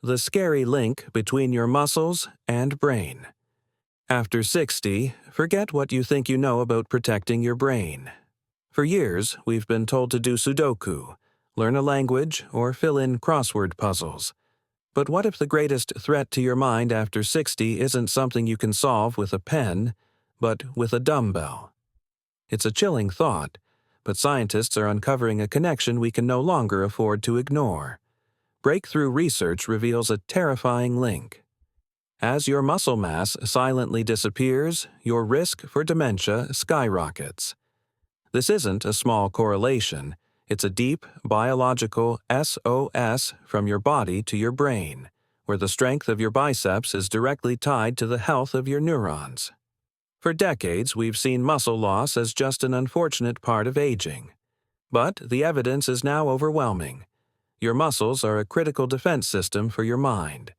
The scary link between your muscles and brain. After 60, forget what you think you know about protecting your brain. For years, we've been told to do Sudoku, learn a language, or fill in crossword puzzles. But what if the greatest threat to your mind after 60 isn't something you can solve with a pen, but with a dumbbell? It's a chilling thought, but scientists are uncovering a connection we can no longer afford to ignore. Breakthrough research reveals a terrifying link. As your muscle mass silently disappears, your risk for dementia skyrockets. This isn't a small correlation. It's a deep, biological SOS from your body to your brain, where the strength of your biceps is directly tied to the health of your neurons. For decades, we've seen muscle loss as just an unfortunate part of aging. But the evidence is now overwhelming. Your muscles are a critical defense system for your mind.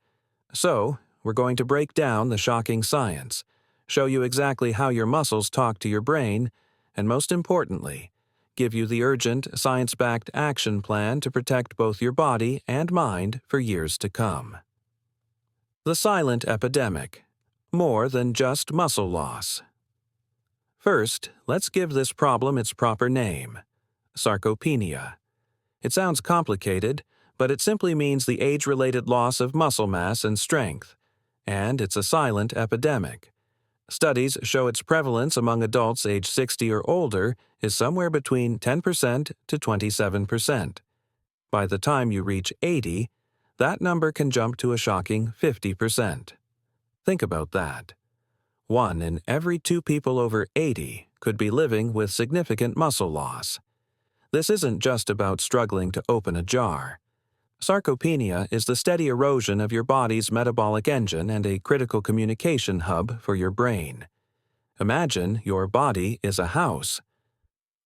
So, we're going to break down the shocking science, show you exactly how your muscles talk to your brain, and most importantly, give you the urgent, science-backed action plan to protect both your body and mind for years to come. The Silent Epidemic. More than just muscle loss. First, let's give this problem its proper name: sarcopenia. It sounds complicated, but it simply means the age-related loss of muscle mass and strength, and it's a silent epidemic. Studies show its prevalence among adults age 60 or older is somewhere between 10% to 27%. By the time you reach 80, that number can jump to a shocking 50%. Think about that. 1 in every 2 people over 80 could be living with significant muscle loss. This isn't just about struggling to open a jar. Sarcopenia is the steady erosion of your body's metabolic engine and a critical communication hub for your brain. Imagine your body is a house.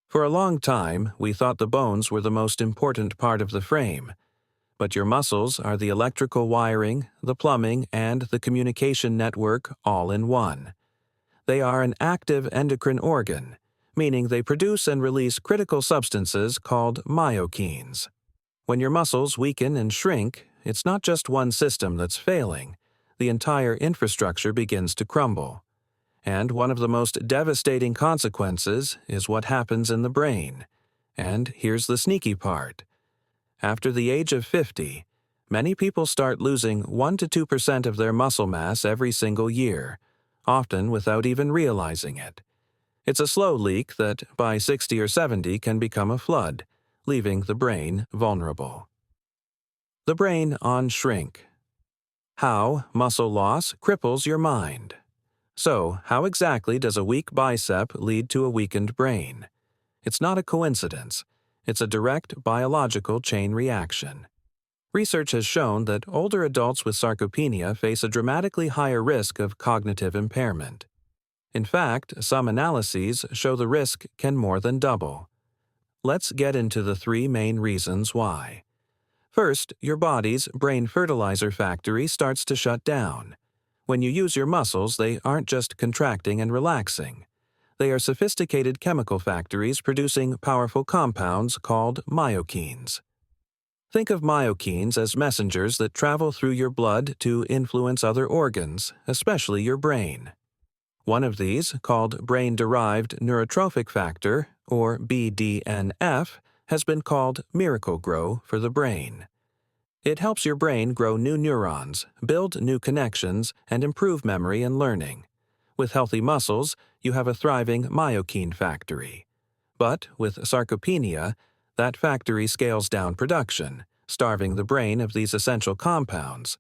For a long time, we thought the bones were the most important part of the frame. But your muscles are the electrical wiring, the plumbing, and the communication network all in one. They are an active endocrine organ, meaning they produce and release critical substances called myokines. When your muscles weaken and shrink, it's not just one system that's failing. The entire infrastructure begins to crumble. And one of the most devastating consequences is what happens in the brain. And here's the sneaky part. After the age of 50, many people start losing 1 to 2% of their muscle mass every single year, often without even realizing it. It's a slow leak that, by 60 or 70, can become a flood, leaving the brain vulnerable. The brain on shrink. How muscle loss cripples your mind. So, how exactly does a weak bicep lead to a weakened brain? It's not a coincidence. It's a direct biological chain reaction. Research has shown that older adults with sarcopenia face a dramatically higher risk of cognitive impairment. In fact, some analyses show the risk can more than double. Let's get into the 3 main reasons why. First, your body's brain fertilizer factory starts to shut down. When you use your muscles, they aren't just contracting and relaxing. They are sophisticated chemical factories producing powerful compounds called myokines. Think of myokines as messengers that travel through your blood to influence other organs, especially your brain. One of these, called brain-derived neurotrophic factor, or BDNF, has been called Miracle-Grow for the brain. It helps your brain grow new neurons, build new connections, and improve memory and learning. With healthy muscles, you have a thriving myokine factory. But with sarcopenia, that factory scales down production, starving the brain of these essential compounds.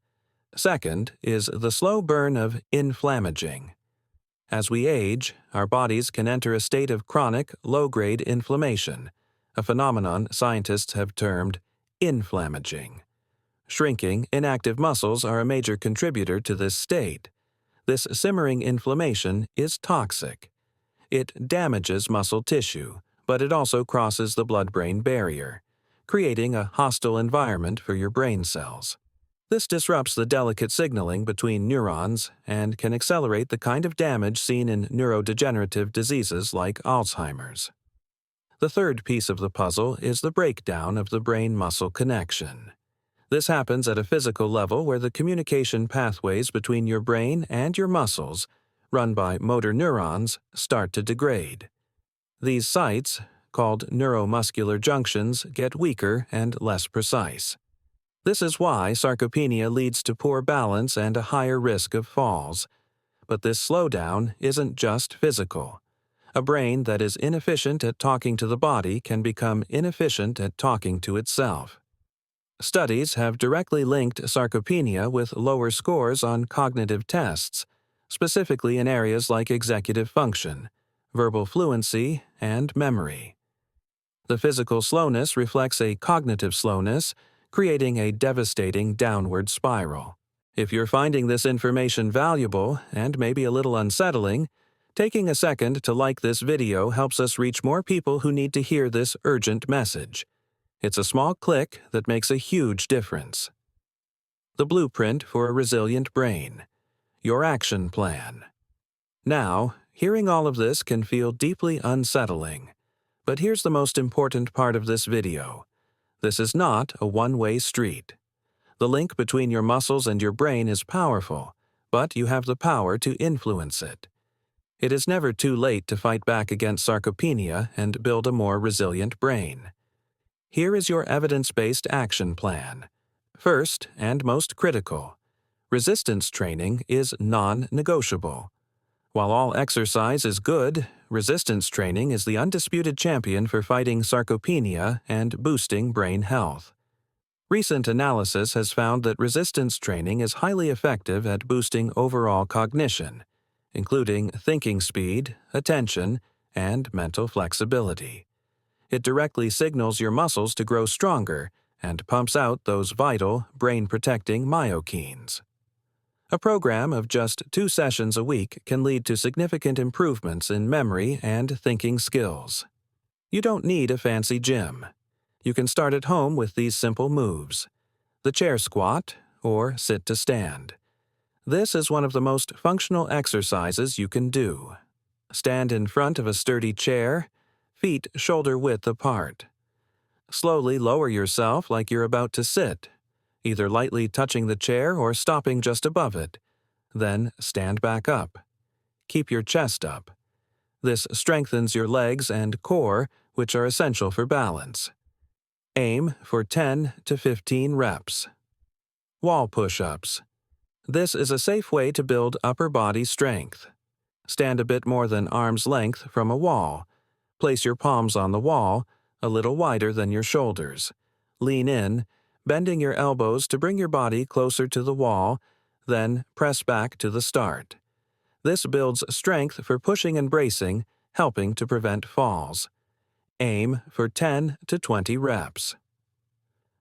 Second is the slow burn of inflammaging. As we age, our bodies can enter a state of chronic, low-grade inflammation, a phenomenon scientists have termed inflammaging. Shrinking, inactive muscles are a major contributor to this state. This simmering inflammation is toxic. It damages muscle tissue, but it also crosses the blood-brain barrier, creating a hostile environment for your brain cells. This disrupts the delicate signaling between neurons and can accelerate the kind of damage seen in neurodegenerative diseases like Alzheimer's. The third piece of the puzzle is the breakdown of the brain-muscle connection. This happens at a physical level where the communication pathways between your brain and your muscles, run by motor neurons, start to degrade. These sites, called neuromuscular junctions, get weaker and less precise. This is why sarcopenia leads to poor balance and a higher risk of falls. But this slowdown isn't just physical. A brain that is inefficient at talking to the body can become inefficient at talking to itself. Studies have directly linked sarcopenia with lower scores on cognitive tests, specifically in areas like executive function, verbal fluency, and memory. The physical slowness reflects a cognitive slowness, creating a devastating downward spiral. If you're finding this information valuable and maybe a little unsettling, taking a second to like this video helps us reach more people who need to hear this urgent message. It's a small click that makes a huge difference. The blueprint for a resilient brain. Your action plan. Now, hearing all of this can feel deeply unsettling. But here's the most important part of this video. This is not a one-way street. The link between your muscles and your brain is powerful, but you have the power to influence it. It is never too late to fight back against sarcopenia and build a more resilient brain. Here is your evidence-based action plan. First, and most critical, resistance training is non-negotiable. While all exercise is good, resistance training is the undisputed champion for fighting sarcopenia and boosting brain health. Recent analysis has found that resistance training is highly effective at boosting overall cognition, including thinking speed, attention, and mental flexibility. It directly signals your muscles to grow stronger and pumps out those vital, brain-protecting myokines. A program of just 2 sessions a week can lead to significant improvements in memory and thinking skills. You don't need a fancy gym. You can start at home with these simple moves: the chair squat or sit to stand. This is one of the most functional exercises you can do. Stand in front of a sturdy chair, feet shoulder-width apart. Slowly lower yourself like you're about to sit, either lightly touching the chair or stopping just above it. Then stand back up. Keep your chest up. This strengthens your legs and core, which are essential for balance. Aim for 10 to 15 reps. Wall push-ups. This is a safe way to build upper body strength. Stand a bit more than arm's length from a wall. Place your palms on the wall, a little wider than your shoulders. Lean in, bending your elbows to bring your body closer to the wall, then press back to the start. This builds strength for pushing and bracing, helping to prevent falls. Aim for 10 to 20 reps.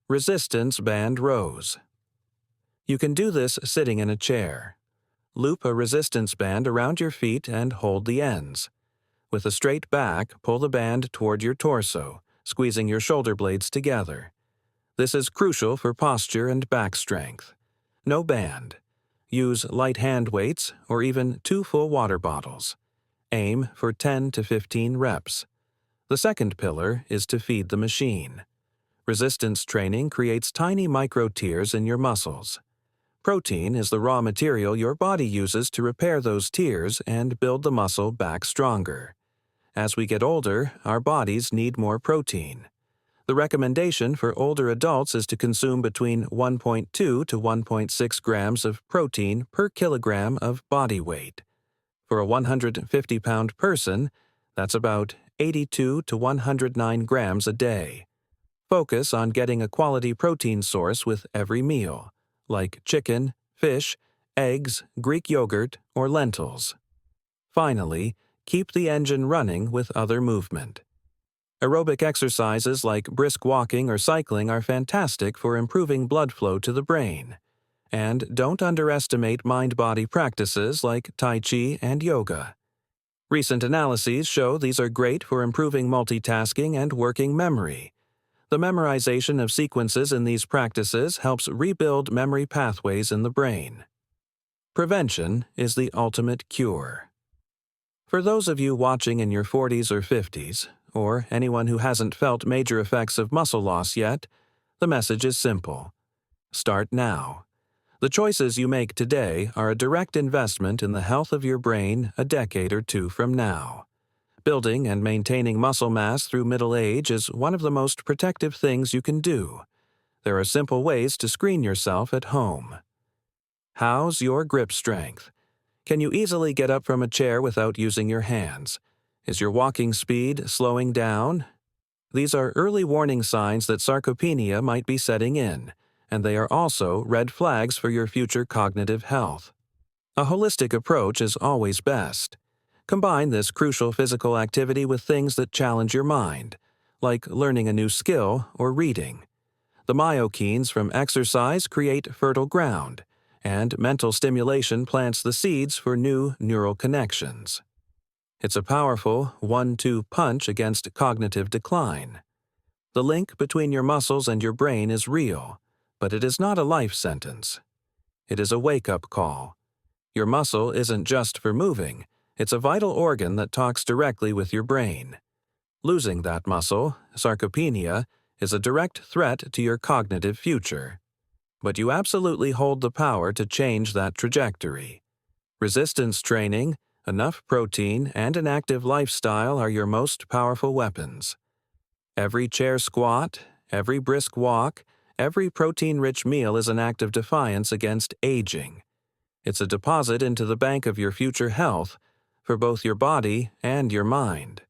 Resistance band rows. You can do this sitting in a chair. Loop a resistance band around your feet and hold the ends. With a straight back, pull the band toward your torso, squeezing your shoulder blades together. This is crucial for posture and back strength. No band. Use light hand weights or even 2 full water bottles. Aim for 10 to 15 reps. The second pillar is to feed the machine. Resistance training creates tiny micro-tears in your muscles. Protein is the raw material your body uses to repair those tears and build the muscle back stronger. As we get older, our bodies need more protein. The recommendation for older adults is to consume between 1.2 to 1.6 grams of protein per kilogram of body weight. For a 150-pound person, that's about 82 to 109 grams a day. Focus on getting a quality protein source with every meal, like chicken, fish, eggs, Greek yogurt, or lentils. Finally, keep the engine running with other movement. Aerobic exercises like brisk walking or cycling are fantastic for improving blood flow to the brain. And don't underestimate mind-body practices like Tai Chi and yoga. Recent analyses show these are great for improving multitasking and working memory. The memorization of sequences in these practices helps rebuild memory pathways in the brain. Prevention is the ultimate cure. For those of you watching in your 40s or 50s, or anyone who hasn't felt major effects of muscle loss yet, the message is simple. Start now. The choices you make today are a direct investment in the health of your brain a decade or two from now. Building and maintaining muscle mass through middle age is one of the most protective things you can do. There are simple ways to screen yourself at home. How's your grip strength? Can you easily get up from a chair without using your hands? Is your walking speed slowing down? These are early warning signs that sarcopenia might be setting in, and they are also red flags for your future cognitive health. A holistic approach is always best. Combine this crucial physical activity with things that challenge your mind, like learning a new skill or reading. The myokines from exercise create fertile ground, and mental stimulation plants the seeds for new neural connections. It's a powerful 1-2 punch against cognitive decline. The link between your muscles and your brain is real, but it is not a life sentence. It is a wake-up call. Your muscle isn't just for moving, it's a vital organ that talks directly with your brain. Losing that muscle, sarcopenia, is a direct threat to your cognitive future. But you absolutely hold the power to change that trajectory. Resistance training, enough protein, and an active lifestyle are your most powerful weapons. Every chair squat, every brisk walk, every protein-rich meal is an act of defiance against aging. It's a deposit into the bank of your future health, for both your body and your mind.